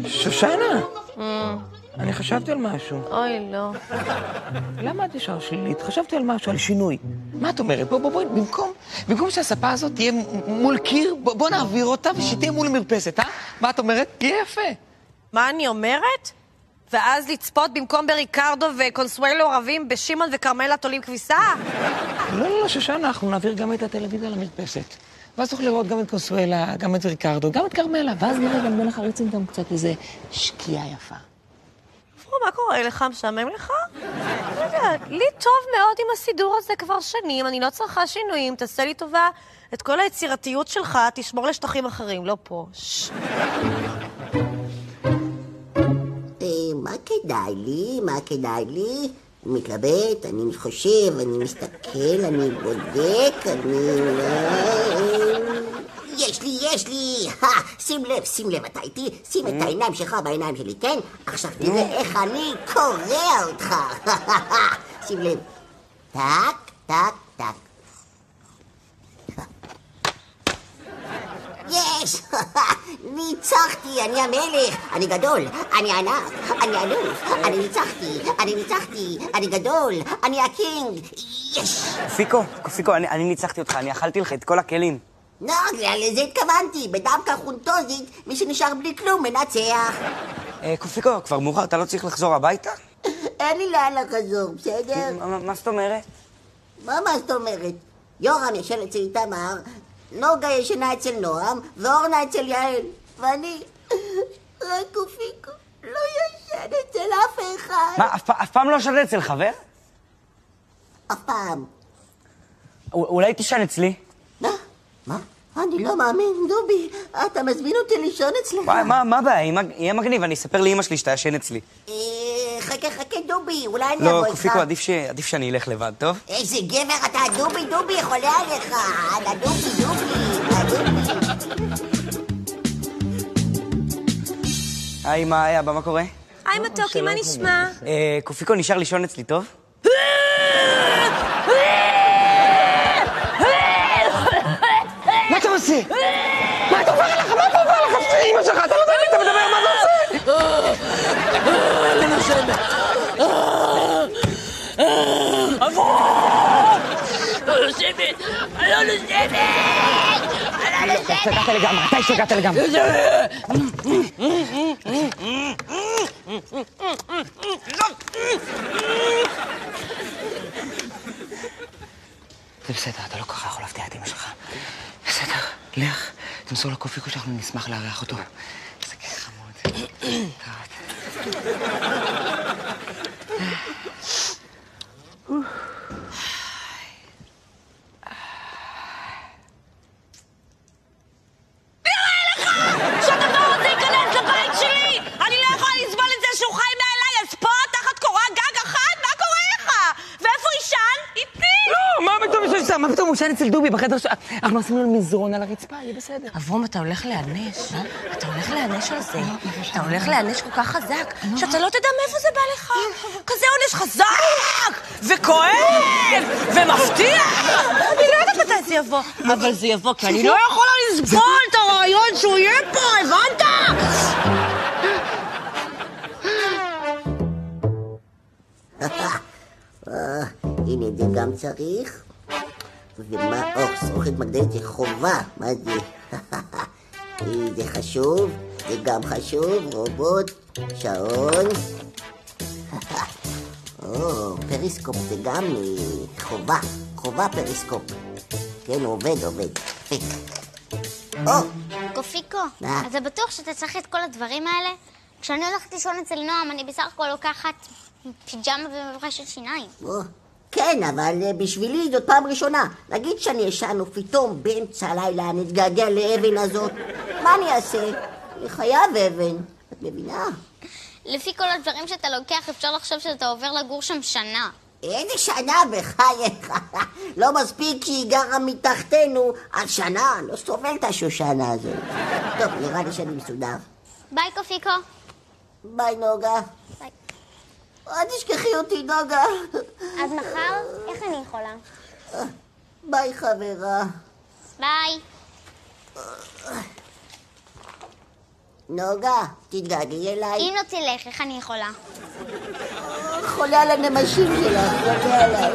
שושנה, אני חשבתי על משהו. אוי, לא. למה את ישר שלילית? חשבתי על משהו, על שינוי. מה את אומרת? בואי, במקום שהספה הזאת תהיה מול קיר, בוא נעביר אותה ושתהיה מול המרפסת, אה? מה את אומרת? יהיה יפה. מה אני אומרת? ואז לצפות במקום בריקרדו וקונסואלו רבים בשימון וקרמלה תולים כביסה? לא, שושנה, אנחנו נעביר גם את הטלוויזיה למרפסת. ואז תוכל לראות גם את קונסואלה, גם את ריקרדו, גם את קרמלה, ואז נראה גם בין החריצים גם קצת איזה שקיעה יפה. מה קורה לך? משעמם לך? לא יודעת, לי טוב מאוד עם הסידור הזה כבר שנים, אני לא צריכה שינויים, תעשה לי טובה. את כל היצירתיות שלך תשמור לשטחים אחרים, לא פה. מה כדאי לי? מה כדאי לי? אני מתלבט, אני חושב, אני מסתכל, אני בודק, יש לי! שים לב, אתה איתי? שים את העיניים שלך בעיניים שלי, כן? עכשיו תראה איך אני קורא אותך! שים לב. טק, טק, טק. יש! ניצחתי, אני המלך, אני גדול, אני ענק, אני אלוף, אני ניצחתי, אני גדול, אני הקינג, יש! קופיקו, אני ניצחתי אותך, אני אכלתי לך את כל הכלים. לא, לזה התכוונתי, בדווקא חונטוזית, מי שנשאר בלי כלום מנצח. קופיקו, כבר מאוחר, אתה לא צריך לחזור הביתה? אין לי לאן לחזור, בסדר? מה זאת אומרת? מה זאת אומרת? יורם ישן אצל איתמר, נוגה ישנה אצל נועם, ואורנה אצל יעל, ואני רק קופיקו לא ישן אצל אף אחד. מה, אף פעם לא ישן אצל חבר? אף פעם. אולי תישן אצלי? מה? אני לא מאמין, דובי, אתה מזמין אותי לישון אצלך. מה בעיה? יהיה מגניב, אני אספר לאמא שלי שאתה ישן אצלי. חכה, דובי, אולי אני אבוא איתך. לא, קופיקו, עדיף שאני אלך לבד, טוב? איזה גבר אתה, דובי, חולה עליך. דובי. היי, מה אבא, מה קורה? היי מתוקי, מה נשמע? קופיקו נשאר לישון אצלי, טוב? מה אתה עושה? מה אתה עובר לך? אמא שלך, אתה לא יודע לי, אתה מדבר, מה אתה עושה? לא נושמת. לא נושמת. אתה השתגעת לגמרי. זה בסדר, אתה לא ככה יכול להפתיע את אמא שלך. בסדר, לך, תמסור לקופיקו שאנחנו נשמח לארח אותו. זה ככה חמוד. מה פתאום הוא ישן אצל דובי בחדר אנחנו עשינו לו מזרון על הרצפה, יהיה בסדר. אברום, אתה הולך להיענש. אתה הולך להיענש על זה. אתה הולך להיענש כל כך חזק, שאתה לא תדע מאיפה זה בא לך. כזה עונש חזק, וכואב, ומפתיע. אני לא יודעת מתי זה יבוא, אבל זה יבוא, כי אני לא יכולה לסבול את הרעיון שהוא יהיה פה, הבנת? הנה, זה גם צריך. ומה, זכוכית מגדלת זה חובה, מה זה? זה חשוב, זה גם חשוב, רובוט, שעון. פריסקופ זה גם חובה פריסקופ. כן, עובד. קופיקו, אתה בטוח שאתה צריך את כל הדברים האלה? כשאני הולכת לישון אצל נועם, אני בסך הכל לוקחת פיג'מה ומברשת שיניים. כן, אבל בשבילי זאת פעם ראשונה. נגיד שאני ישן ופתאום באמצע הלילה אני אתגעגע לאבן הזאת. מה אני אעשה? אני חייב אבן. את מבינה? לפי כל הדברים שאתה לוקח, אפשר לחשוב שאתה עובר לגור שם שנה. איזה שנה בחייך? לא מספיק שהיא גרה מתחתנו, על שנה, לא סובל את השושנה הזאת. טוב, נראה לי שאני מסודר. ביי קופיקו. ביי נוגה. ביי. אל תשכחי אותי נוגה. אז מחר, איך אני יכולה? ביי חברה. ביי. נוגה, תתגעגעי אליי. אם לא תלך, איך אני יכולה? חולה על הנמשים שלך, חולה עליי.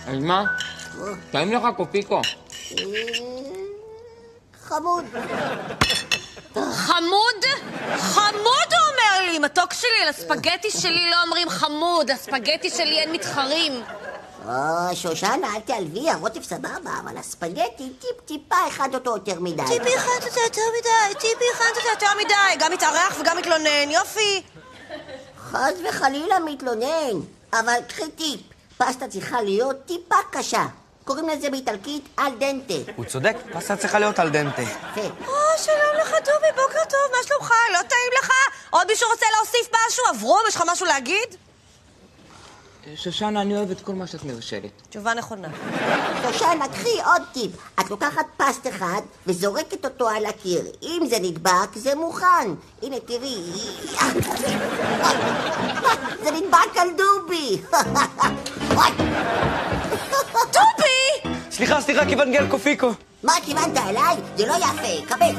אז מה? טעים לך קופיקו. חמוד. חמוד? חמוד הוא אומר לי, מתוק שלי, לספגטי שלי לא אומרים חמוד, לספגטי שלי אין מתחרים. שושנה, אל תעלבי, הרוטב סבבה, אבל הספגטי טיפה אחד אותו יותר מדי. טיפי הכנת אותה יותר מדי, טיפי הכנת אותה יותר מדי, גם מתארח וגם מתלונן, יופי. חס וחלילה מתלונן, אבל קחי טיפ, פסטה צריכה להיות טיפה קשה. קוראים לזה באיטלקית אל דנטה. הוא צודק, פסטה צריכה להיות על דנטה. שלום לך דובי, בוקר טוב, מה שלומך? לא טעים לך? עוד מישהו רוצה להוסיף משהו? אברום, יש לך משהו להגיד? שושנה, אני אוהבת כל מה שאת מרשלת. תשובה נכונה. שושנה, קחי עוד טיפ. את לוקחת פסט אחד וזורקת אותו על הקיר. אם זה נדבק, זה מוכן. הנה, תראי. זה נדבק על דובי. דובי! סליחה, כיוון גל קופיקו. מה כיוונת אליי? זה לא יפה. קבל.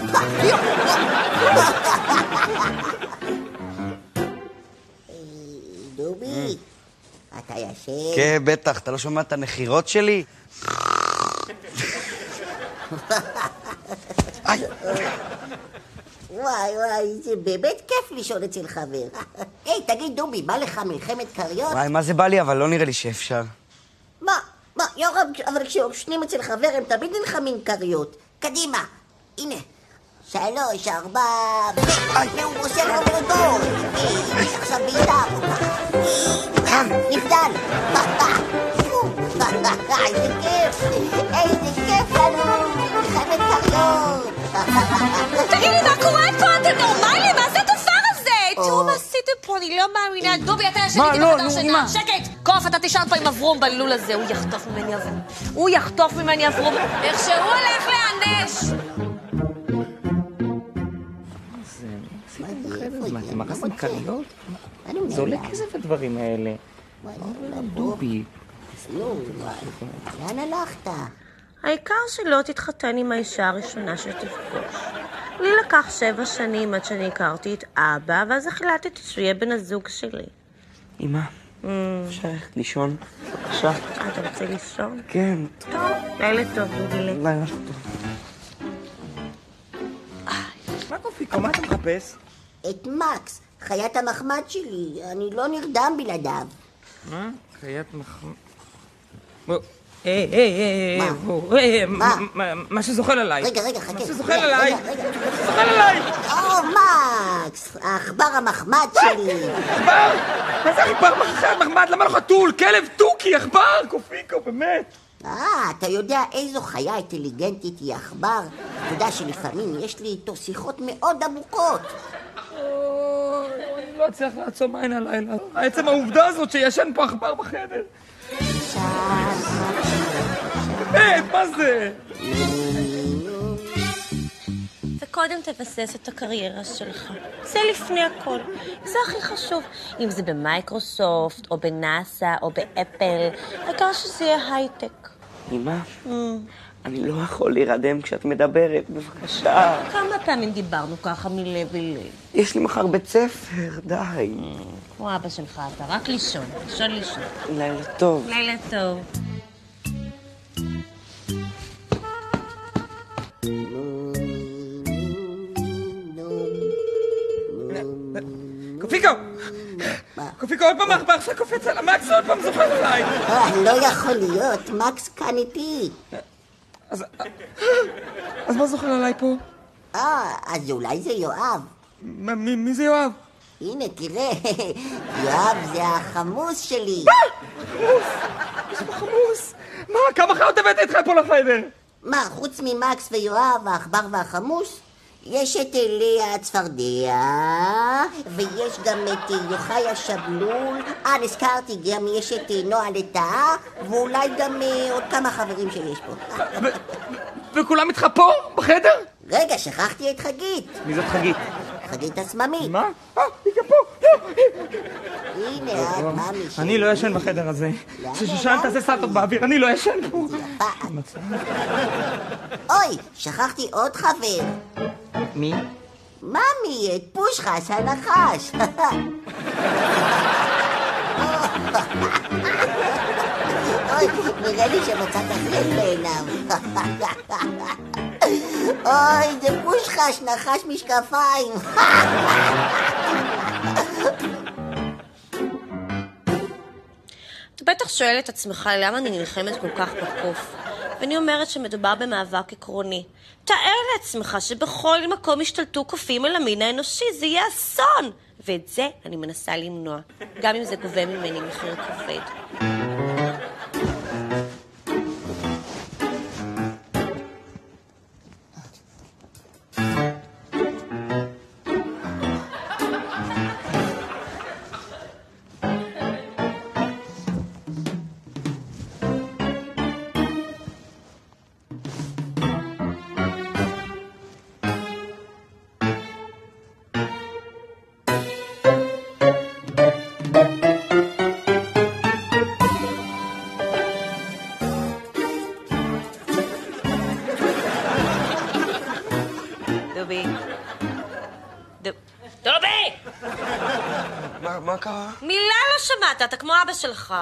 דובי. אתה ישן? כן, בטח, אתה לא שומע את הנחירות שלי? וואי, זה באמת כיף לישון אצל חבר. היי, תגיד דובי, בא לך מלחמת כריות? וואי, מה זה בא לי? אבל לא נראה לי שאפשר. מה, יורם, אבל כשיושנים אצל חבר הם תמיד נלחמים כריות. קדימה, הנה. 3, 4... והוא מוסר לו אותו. עכשיו בעיטה. נבדל. איזה כיף לנו. מלחמת כריות. תגידי, מה קורה פה? אתם נורמלים? מה זה הדבר הזה? תראו מה עשיתם פה, אני לא מאמינה. דובי, אתה ישן איתי בחדר שינה. שקט! קוף, אתה תישן פה עם אברום בלול הזה. הוא יחטוף ממני אברום. איך שהוא הולך להיענש. מה, אתם הרסתם כריות? זה עולה כסף הדברים האלה. דובי. לאן הלכת? העיקר שלא תתחתן עם האישה הראשונה שתפגוש. לי לקח 7 שנים עד שאני הכרתי את אבא, ואז החלטתי שהוא יהיה בן הזוג שלי. אמא, אפשר ללכת לישון? בבקשה. אתה רוצה לישון? כן. טוב, לילה טוב, גילי. לילה טוב. מה קופיקו, מה אתה מחפש? את מקס, חיית המחמד שלי. אני לא נרדם בלעדיו. מה? חיית מחמד... מה שזוחל עליי. רגע, חכה. מה שזוחל עליי. זוחל עליי. מקס, העכבר המחמד שלי. עכבר? מה זה עכבר מחמד? למה לא חתול? כלב תוכי, עכבר, קופיקו, באמת. אתה יודע איזו חיה אינטליגנטית היא עכבר? אתה יודע שלפעמים יש לי איתו שיחות מאוד עמוקות. אני לא אצליח לעצום עין הלילה. העצם העובדה הזאת שישן פה עכבר בחדר. באמת, מה זה? וקודם תבסס את הקריירה שלך. זה לפני הכל. זה הכי חשוב. אם זה במייקרוסופט, או בנאסא, או באפל, העיקר שזה יהיה הייטק. אמא, אני לא יכול להירדם כשאת מדברת, בבקשה. כמה פעמים דיברנו ככה מלב אל לב? יש לי מחר בית ספר, די. כמו אבא שלך, אתה רק לישון. לישון. לילה טוב. לילה טוב. קופיקו! קופיקו, עוד פעם עכבר עכשיו קופץ על המקס, עוד פעם זוחל עליי. לא יכול להיות, מקס כאן איתי. אז מה זוחל עליי פה? אז אולי זה יואב. מי זה יואב? הנה, תראה, יואב, זה החמוס שלי. חמוס! מה, כמה חיות הבאת איתך פה לחדר? מה, חוץ ממקס ויואב, העכבר והחמוס? יש את לאה הצפרדע, ויש גם את יוחאי השבלול. נזכרתי, גם יש את נועה לטאה, ואולי גם עוד כמה חברים שיש פה. וכולם איתך פה, בחדר? רגע, שכחתי את חגית. מי זאת חגית? חגית הסממית. מה? היא גם פה. הנה, את מאמי שלי. אני לא ישן בחדר הזה. ששושן תעשה סלטות באוויר, אני לא ישן פה. אוי, שכחתי עוד חבר. מי? מאמי, את פושחש הנחש. אוי, נראה לי שמצאת חן בעיניו. אוי, זה פושחש, נחש משקפיים. אתה בטח שואל את עצמך למה אני נלחמת כל כך בקוף. ואני אומרת שמדובר במאבק עקרוני. תאר לעצמך שבכל מקום השתלטו קופים על המין האנושי, זה יהיה אסון. ואת זה אני מנסה למנוע, גם אם זה גובה ממני מחיר כבד. דובי! מה קרה? מילה לא שמעת, אתה כמו אבא שלך.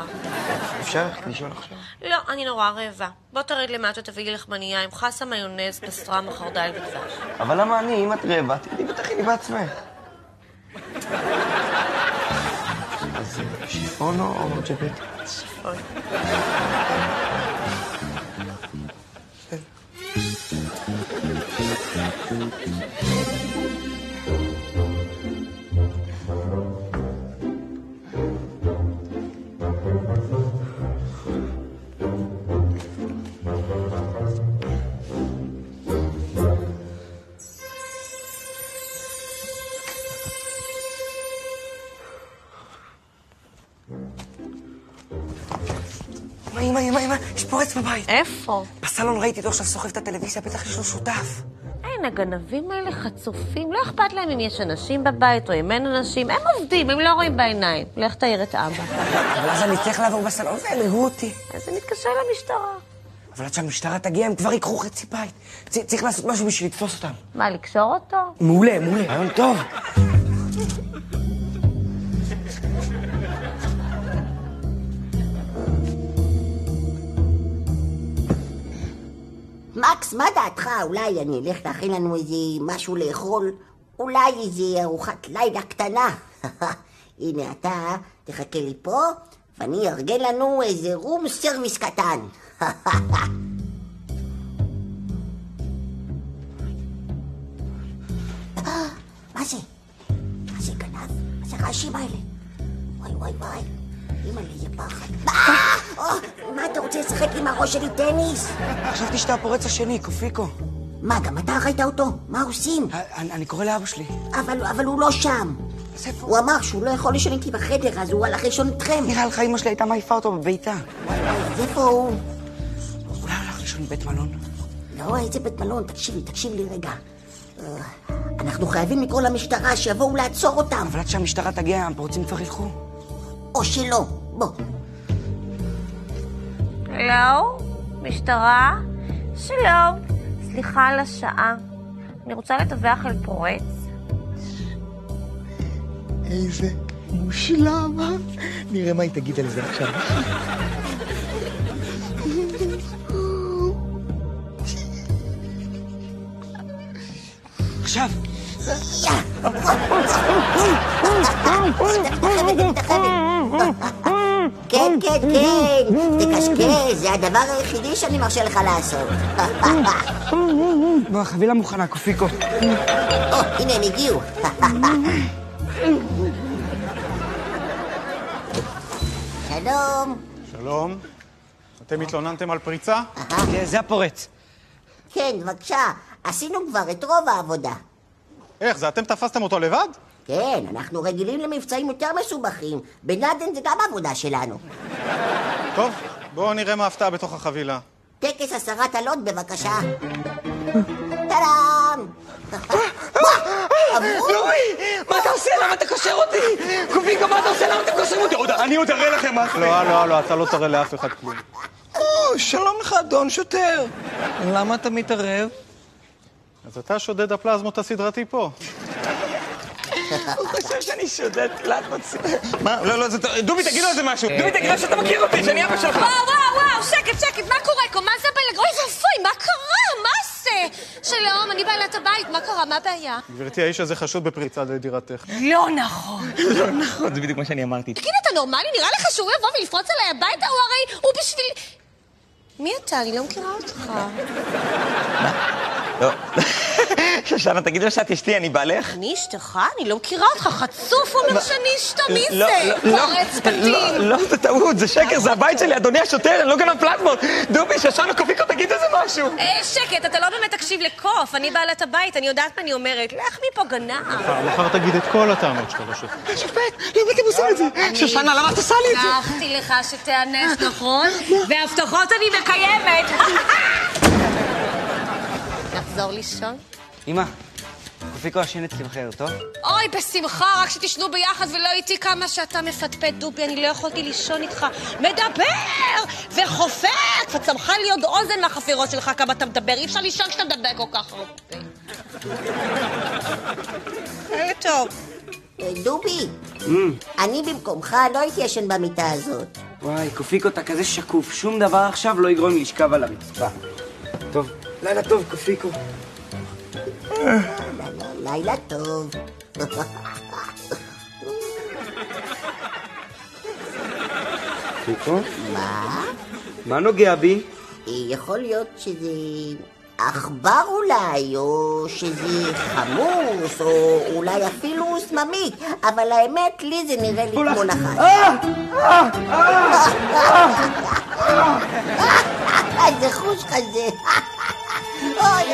אפשר לשאול עכשיו? לא, אני נורא רעבה. בוא תרד למטה, תביא לי לחמניה עם חסה, מיונז, פסטרמה, חרדל ודבש. אבל למה אני, אם את רעבה, תגידי ותכיני בעצמך. אז שיפון או ג'בט? שיפון. אמא, יש פורץ בבית. איפה? בסלון ראיתי אותו עכשיו סוחב את הטלוויזיה, בטח יש לו שותף. אין, הגנבים האלה חצופים, לא אכפת להם אם יש אנשים בבית או אם אין אנשים, הם עובדים, הם לא רואים בעיניים. לך תעיר את אבא. אבל אז אני צריך לעבור בסלון, זה יראו אותי. אז אני אתקשר למשטרה. אבל עד שהמשטרה תגיע, הם כבר יקחו חצי בית. צריך לעשות משהו בשביל לתפוס אותם. מה, לקשור אותו? מעולה, רעיון טוב. מקס, מה דעתך? אולי אני אלך להכין לנו איזה משהו לאכול? אולי איזה ארוחת לילה קטנה? הנה אתה, תחכה לי פה, ואני ארגן לנו איזה רום סרוויס קטן. מה זה? מה זה גנב? מה זה רעשים האלה? וואי. אמא לי, זה פחד. מה אתה רוצה לשחק עם הראש שלי טניס? חשבתי שאתה הפורץ השני, קופיקו. מה, גם אתה ראית אותו? מה עושים? אני קורא לאבא שלי. אבל הוא לא שם. אז איפה? הוא אמר שהוא לא יכול לישון איתי בחדר, אז הוא הלך לישון איתכם. נראה לך אמא שלי הייתה מעיפה אותו בביתה. אז איפה הוא? אולי הלך לישון בבית מלון. לא, איזה בית מלון? תקשיב לי רגע. אנחנו חייבים לקרוא למשטרה שיבואו לעצור אותם. אבל עד שהמשטרה תגיע, הפורצים כבר ילכו. או שלא, בוא. הלו? משטרה? שלום. סליחה על השעה. אני רוצה לדווח על פורץ. איזה מושלם. נראה מה היא תגיד על זה עכשיו. עכשיו. כן, תקשקש, זה הדבר היחידי שאני מרשה לך לעשות. בוא, החבילה מוכנה, קופיקו. הנה הם הגיעו. שלום. שלום. אתם התלוננתם על פריצה? זה הפורץ. כן, בבקשה. עשינו כבר את רוב העבודה. איך, זה אתם תפסתם אותו לבד? כן, אנחנו רגילים למבצעים יותר מסובכים. בנאדן זה גם עבודה שלנו. טוב, בואו נראה מה ההפתעה בתוך החבילה. טקס הסרת הלוט, בבקשה. טאדאם! לואי, מה אתה עושה? למה אתה קושר אותי? קופיקו, מה אתה עושה? למה אתם קושרים אותי? אני עוד אראה לכם משהו. לא, אתה לא תראה לאף אחד כלום. שלום לך, אדון שוטר. למה אתה מתערב? אז אתה שודד הפלזמות הסדרתי פה. הוא חושב שאני שודד פלזמות סדרתי. מה? לא, דובי, תגיד לו איזה משהו. דובי, תגיד לו שאתה מכיר אותי, שאני אבא שלך. וואו, שקט, מה קורה פה? מה זה הבעיה? אוי ואבוי, מה קרה? מה זה? שלום, אני בעלת הבית, מה קרה? מה הבעיה? גברתי, האיש הזה חשוד בפריצה לדירתך. לא נכון. לא נכון, זה בדיוק מה שאני אמרתי. תגיד, אתה נורמלי? נראה לך שהוא יבוא ולפרוץ עליי הביתה? הוא בשביל... מי אתה? אני לא מכירה אותך. לא. שושנה, תגיד לו שאת אשתי, אני בעלך? אני אשתך? אני לא מכירה אותך. חצוף אומר שאני אשתו. מי זה? פורץ בתים. לא, זה טעות, זה שקר, זה הבית שלי, אדוני השוטר, אני לא גנב פלזמות. דובי, שושנה, קופיקו, תגיד איזה משהו. שקט, אתה לא באמת תקשיב לקוף. אני בעלת הבית, אני יודעת מה אני אומרת. לך מפה גנב. מחר תגיד את כל הטענות שאתה לא שופט. שופט, למה אתם עושים את זה? שושנה, למה את עושה לי את זה? הבטחתי לך שתיאנס, נכון? והבטחות אני מקיימת. נחזור לישון? אמא, קופיקו ישן אצלי בחדר, טוב? אוי, בשמחה, רק שתשנו ביחד ולא איתי כמה שאתה מפטפט, דובי, אני לא יכולתי לישון איתך. מדבר וחופק, וצמחה לי עוד אוזן מהחפירות שלך כמה אתה מדבר. אי אפשר לישון כשאתה מדבר כל כך הרבה. טוב. דובי, אני במקומך לא הייתי ישן במיטה הזאת. וואי, קופיקו, אתה כזה שקוף. שום דבר עכשיו לא יגרום לי לשכב על הרצפה. טוב, לילה טוב, קופיקו. לילה טוב. קופיקו? מה? מה נוגע בי? יכול להיות שזה עכבר אולי, או שזה חמוס, או אולי אפילו סממית, אבל האמת לי זה נראה לי כמו נחש. איזה חוש כזה. אוי,